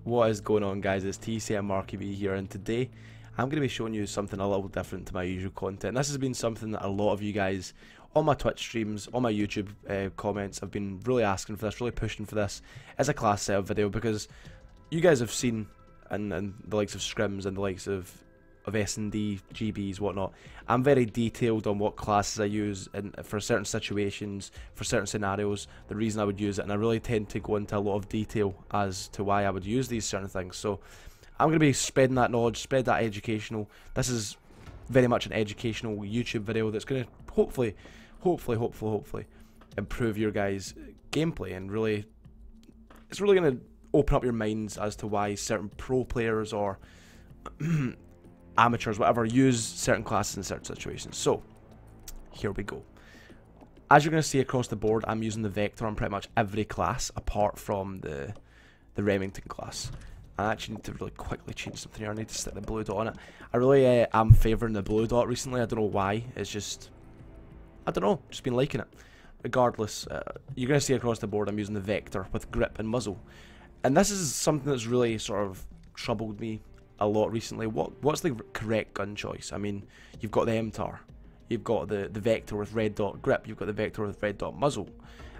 What is going on, guys? It's TC and MarkyB here, and today I'm going to be showing you something a little different to my usual content. This has been something that a lot of you guys on my Twitch streams, on my YouTube comments have been really asking for this, really pushing for this as a class setup video, because you guys have seen and the likes of scrims and the likes of S&D, GBs, whatnot. I'm very detailed on what classes I use and for certain situations, for certain scenarios, the reason I would use it, and I really tend to go into a lot of detail as to why I would use these certain things. So I'm going to be spreading that knowledge, spread that educational. This is very much an educational YouTube video that's going to hopefully improve your guys' gameplay, and it's really going to open up your minds as to why certain pro players or amateurs, whatever, use certain classes in certain situations. So here we go. As you're going to see across the board, I'm using the Vector on pretty much every class apart from the Remington class. I actually need to really quickly change something here. I need to stick the blue dot on it. I really am favouring the blue dot recently. I don't know why. It's just, I don't know, just been liking it. Regardless, you're going to see across the board I'm using the Vector with grip and muzzle. And this is something that's really sort of troubled me a lot recently. What's the correct gun choice? I mean, you've got the MTAR, you've got the Vector with red dot grip, you've got the Vector with red dot muzzle,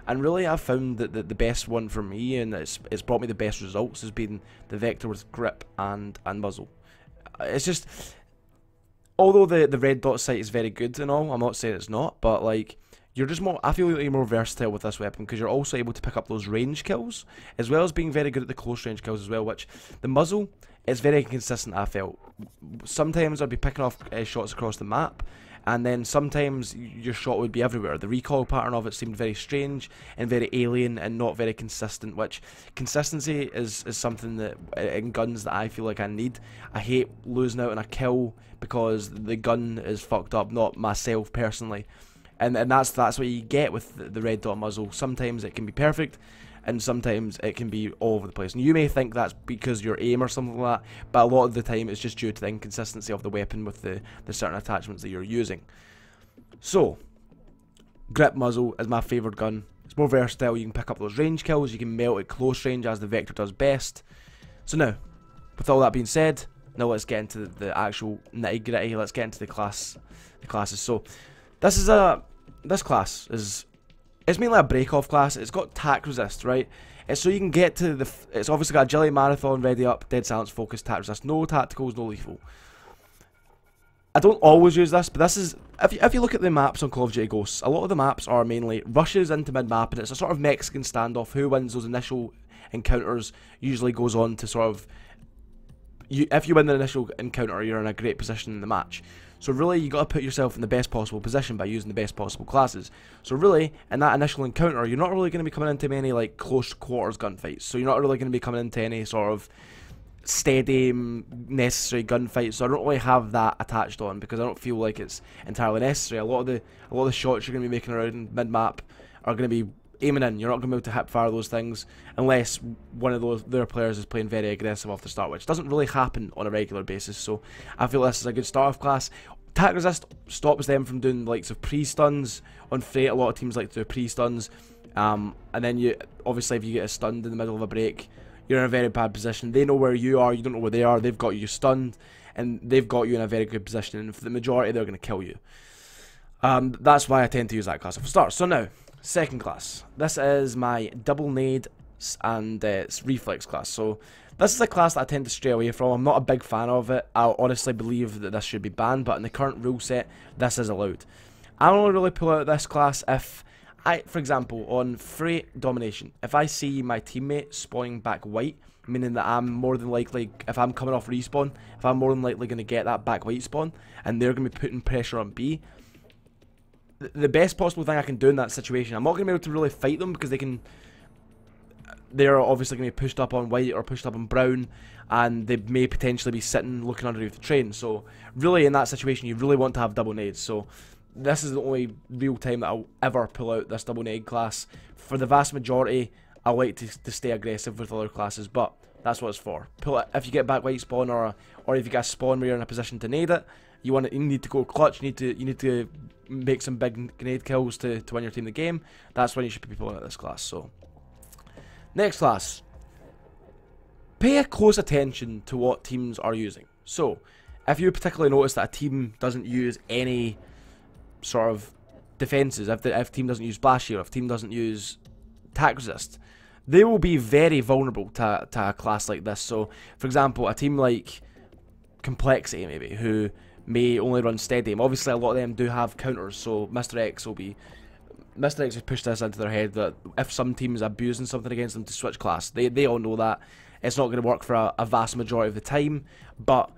and really I've found that the best one for me, and it's brought me the best results, has been the Vector with grip and muzzle. It's just, although the red dot sight is very good and all, I'm not saying it's not, but like, you're just more, I feel like you're more versatile with this weapon because you're also able to pick up those range kills, as well as being very good at the close range kills as well, which the muzzle is very inconsistent. I felt sometimes I'd be picking off shots across the map, and then sometimes your shot would be everywhere. The recoil pattern of it seemed very strange and very alien and not very consistent, which consistency is something that in guns that I feel like I need. I hate losing out on a kill because the gun is fucked up, not myself personally. And that's what you get with the red dot muzzle. Sometimes it can be perfect, and sometimes it can be all over the place. And you may think that's because your aim or something like that, but a lot of the time it's just due to the inconsistency of the weapon with the certain attachments that you're using. So, grip muzzle is my favourite gun. It's more versatile. You can pick up those range kills. You can melt at close range as the Vector does best. So now, with all that being said, now let's get into the actual nitty gritty. Let's get into the classes. So, this class is, it's mainly a break-off class. It's got tac resist, right? It's so you can get to it's obviously got agility, marathon, ready up, dead silence, focus, tac resist. No tacticals, no lethal. I don't always use this, but this is, if you look at the maps on Call of Duty Ghosts, a lot of the maps are mainly rushes into mid-map, and it's a sort of Mexican standoff. Who wins those initial encounters usually goes on to sort of, if you win the initial encounter, you're in a great position in the match. So really, you got to put yourself in the best possible position by using the best possible classes. So really, in that initial encounter, you're not really going to be coming into many like close quarters gunfights. So you're not really going to be coming into any sort of steady necessary gunfights. So I don't really have that attached on because I don't feel like it's entirely necessary. A lot of the shots you're going to be making around mid map are going to be aiming in. You're not going to be able to hip fire those things unless one of their players is playing very aggressive off the start, which doesn't really happen on a regular basis. So I feel this is a good start off class. Tac resist stops them from doing the likes of pre-stuns on Freight. A lot of teams like to do pre-stuns, and then you obviously if you get stunned in the middle of a break, you're in a very bad position. They know where you are, you don't know where they are. They've got you stunned, and they've got you in a very good position, and for the majority they're going to kill you. That's why I tend to use that class off the start. So now, second class. This is my double nade and reflex class. So this is a class that I tend to stray away from. I'm not a big fan of it. I honestly believe that this should be banned, but in the current rule set, this is allowed. I only really pull out this class if for example, on Freight Domination, if I see my teammate spawning back white, meaning that I'm more than likely, if I'm coming off respawn, if I'm more than likely going to get that back white spawn, and they're going to be putting pressure on B, the best possible thing I can do in that situation, I'm not going to be able to really fight them because they're obviously going to be pushed up on white or pushed up on brown, and they may potentially be sitting looking underneath the train. So really in that situation you really want to have double nades. So this is the only real time that I'll ever pull out this double nade class. For the vast majority I like to stay aggressive with other classes, but that's what it's for. Pull it if you get back white spawn, or if you guys spawn where you're in a position to nade it. You need to go clutch. You need to make some big grenade kills to win your team the game. That's when you should be pulling out this class. So next class, pay a close attention to what teams are using. So, if you particularly notice that a team doesn't use any sort of defenses, if a team doesn't use blast shield, if a team doesn't use attack resist, they will be very vulnerable to a class like this. So, for example, a team like Complexity, maybe, who may only run steady aim. Obviously, a lot of them do have counters, so Mr. X has pushed this into their head that if some team is abusing something against them to switch class, they all know that it's not going to work for a vast majority of the time. But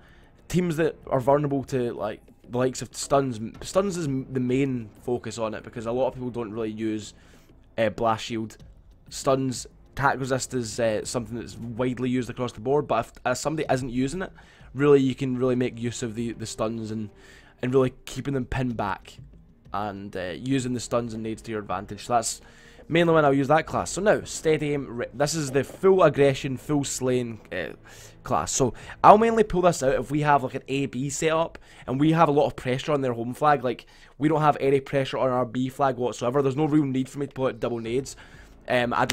teams that are vulnerable to like the likes of stuns is the main focus on it, because a lot of people don't really use blast shield. Stuns, attack resist is something that's widely used across the board, but if somebody isn't using it, really you can really make use of the stuns and really keeping them pinned back and using the stuns and nades to your advantage. So that's mainly when I'll use that class. So now, steady aim, this is the full aggression, full slaying class. So I'll mainly pull this out if we have like an A-B setup and we have a lot of pressure on their home flag. Like, we don't have any pressure on our B flag whatsoever. There's no real need for me to pull out double nades. I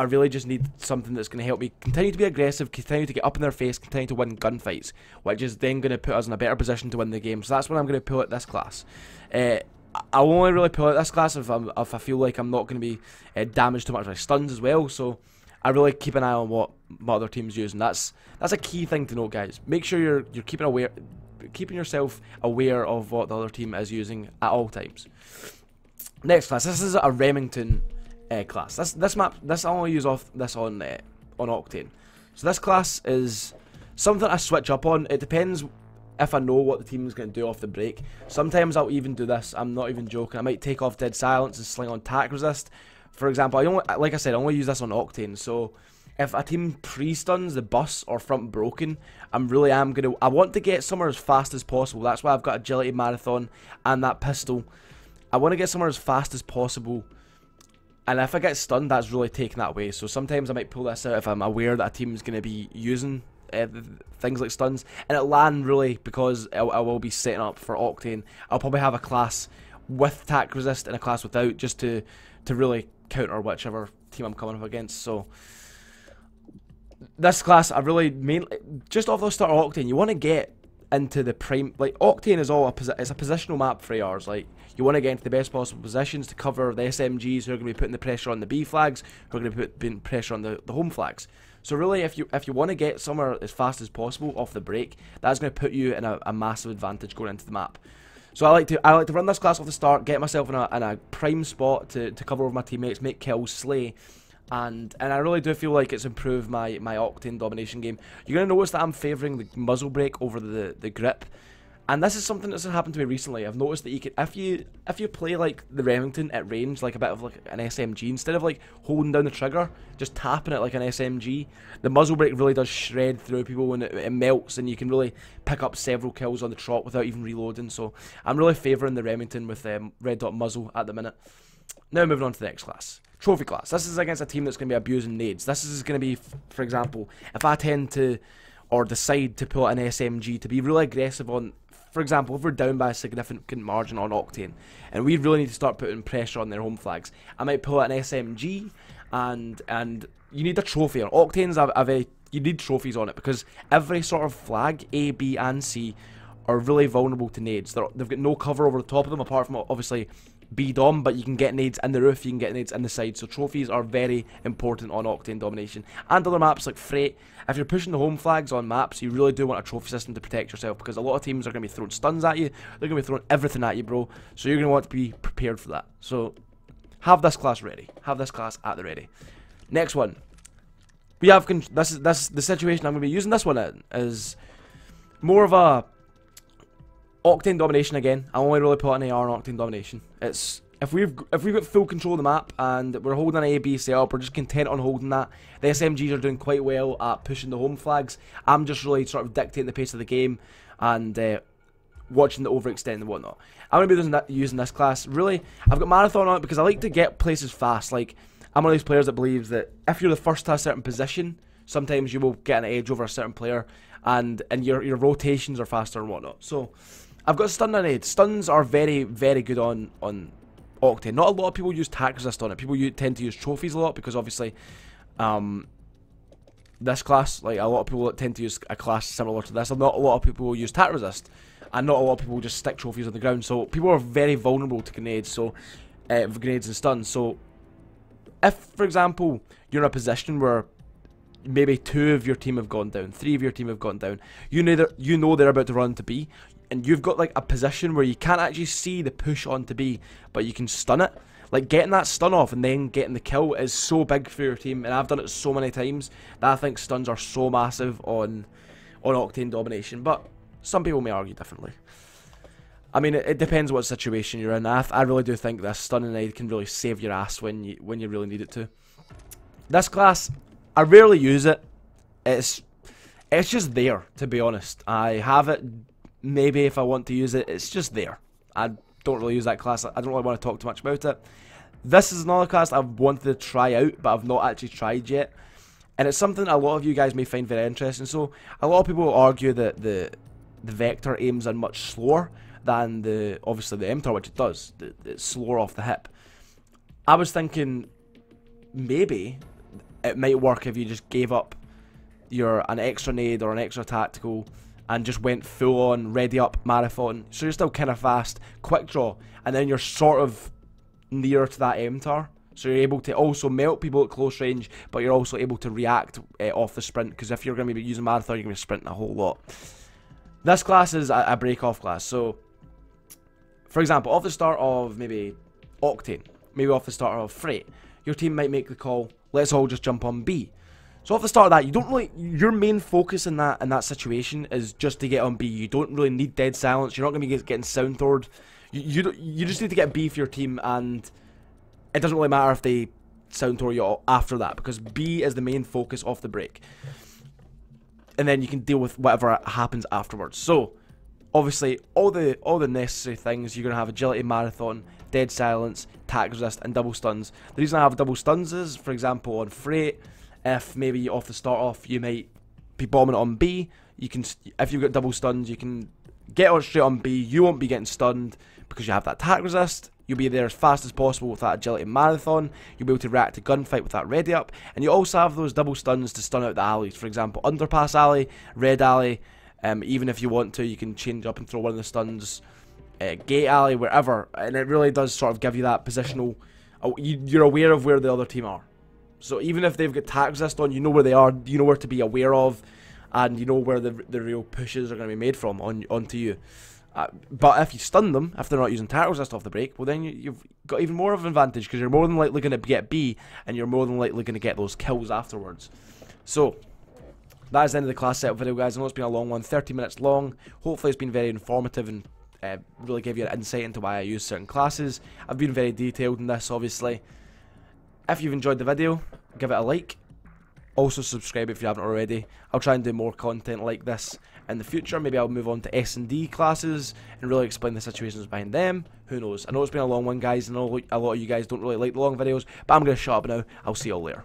really just need something that's going to help me continue to be aggressive, continue to get up in their face, continue to win gunfights, which is then going to put us in a better position to win the game. So that's when I'm going to pull out this class. I'll only really pull out this class if I feel like I'm not going to be damaged too much by stuns as well. So I really keep an eye on what other teams use, and that's a key thing to note, guys. Make sure you're keeping yourself aware of what the other team is using at all times. Next class, this is a Remington class. This map, I'll only use this on Octane. So this class is something I switch up on. It depends if I know what the team is going to do off the break. Sometimes I'll even do this. I'm not even joking. I might take off Dead Silence and sling on attack resist. For example, like I said, I only use this on Octane. So if a team pre-stuns the bus or front broken, I want to get somewhere as fast as possible. That's why I've got agility, marathon, and that pistol. I want to get somewhere as fast as possible. And if I get stunned, that's really taking that away. So sometimes I might pull this out if I'm aware that a team is going to be using things like stuns. And it'll land really because I will be setting up for Octane. I'll probably have a class with attack resist and a class without, just to really counter whichever team I'm coming up against. So this class, I really just off the start of Octane, you want to get into the prime. Like, Octane is it's a positional map for ARs. Like, you want to get into the best possible positions to cover the SMGs who are going to be putting the pressure on the B flags, who are going to be putting pressure on the home flags. So really, if you want to get somewhere as fast as possible off the break, that's going to put you in a massive advantage going into the map. So I like to run this class off the start, get myself in a prime spot to cover over my teammates, make kills, slay. And I really do feel like it's improved my Octane domination game. You're going to notice that I'm favouring the muzzle brake over the grip. And this is something that's happened to me recently. I've noticed that you can, if you play like the Remington at range, like a bit of like an SMG, instead of like holding down the trigger, just tapping it like an SMG, the muzzle brake really does shred through people, and it melts, and you can really pick up several kills on the trot without even reloading. So I'm really favouring the Remington with red dot muzzle at the minute. Now moving on to the next class. Trophy class. This is against a team that's going to be abusing nades. This is going to be, for example, if I tend to, or decide to pull out an SMG to be really aggressive on, for example, if we're down by a significant margin on Octane, and we really need to start putting pressure on their home flags, I might pull out an SMG, and you need a trophy on Octane's. You need trophies on it, because every sort of flag, A, B, and C, are really vulnerable to nades. They've got no cover over the top of them, apart from obviously B-Dom, but you can get nades in the roof, you can get nades in the side, so trophies are very important on Octane Domination. And other maps like Freight, if you're pushing the home flags on maps, you really do want a trophy system to protect yourself, because a lot of teams are going to be throwing stuns at you, they're going to be throwing everything at you, bro, so you're going to want to be prepared for that. So have this class ready, have this class at the ready. Next one, we have, this is the situation I'm going to be using this one in, is more of a Octane Domination again. I only really put an AR on Octane Domination. It's if we've got full control of the map and we're holding an A/B setup, we're just content on holding that. The SMGs are doing quite well at pushing the home flags. I'm just really sort of dictating the pace of the game and watching the overextend and whatnot. I'm gonna be using this class. Really, I've got marathon on it because I like to get places fast. Like, I'm one of these players that believes that if you're the first to a certain position, sometimes you will get an edge over a certain player, and your rotations are faster and whatnot. So I've got stun and aid. Stuns are very, very good on Octane. Not a lot of people use attack resist on it. People tend to use trophies a lot because obviously this class, like a lot of people tend to use a class similar to this, and not a lot of people will use attack resist, and not a lot of people just stick trophies on the ground. So people are very vulnerable to grenades, so grenades and stuns. So if, for example, you're in a position where maybe 2 of your team have gone down, 3 of your team have gone down, you know they're about to run to B, and you've got like a position where you can't actually see the push on to B, but you can stun it. Like, getting that stun off and then getting the kill is so big for your team, and I've done it so many times that I think stuns are so massive on Octane Domination, but some people may argue differently. I mean, it depends what situation you're in. I really do think this stun and aid can really save your ass when you really need it to. This class, I rarely use it. It's just there, to be honest. I have it maybe if I want to use it. It's just there. I don't really use that class. I don't really want to talk too much about it. This is another class I've wanted to try out, but I've not actually tried yet. And it's something a lot of you guys may find very interesting. So a lot of people will argue that the Vector aims in much slower than obviously the MTOR, which it does. It's slower off the hip. I was thinking maybe it might work if you just gave up an extra nade or an extra tactical and just went full on ready up marathon. So you're still kind of fast, quick draw, and then you're sort of near to that MTOR. So you're able to also melt people at close range, but you're also able to react off the sprint, because if you're going to be using marathon, you're going to be sprinting a whole lot. This class is a break-off class. So, for example, off the start of maybe Octane, maybe off the start of Freight, your team might make the call, let's all just jump on B. So off the start of that, you don't really, your main focus in that situation is just to get on B. You don't really need dead silence. You're not going to be getting sound thored. You just need to get B for your team, and it doesn't really matter if they sound throw you after that, because B is the main focus off the break. And then you can deal with whatever happens afterwards. So obviously all the necessary things, you're going to have agility, marathon, dead silence, tack resist, and double stuns. The reason I have double stuns is, for example, on Freight, if maybe off the start off you might be bombing it on B, you can, if you've got double stuns, you can get on straight on B. You won't be getting stunned because you have that tack resist. You'll be there as fast as possible with that agility marathon. You'll be able to react to gunfight with that ready up, and you also have those double stuns to stun out the alleys. For example, underpass alley, red alley. Even if you want to, you can change up and throw one of the stuns, gate alley, wherever, and it really does sort of give you that positional. You're aware of where the other team are. So even if they've got tack resist on, you know where they are, you know where to be aware of, and you know where the real pushes are going to be made from onto you. But if you stun them, if they're not using tack resist off the break, well then you've got even more of an advantage, because you're more than likely going to get B, and you're more than likely going to get those kills afterwards. So that is the end of the class setup video, guys. I know it's been a long one, 30 minutes long. Hopefully it's been very informative and really give you an insight into why I use certain classes. I've been very detailed in this, obviously. If you've enjoyed the video, give it a like. Also subscribe if you haven't already. I'll try and do more content like this in the future. Maybe I'll move on to S&D classes and really explain the situations behind them. Who knows? I know it's been a long one, guys. I know a lot of you guys don't really like the long videos, but I'm going to shut up now. I'll see you all later.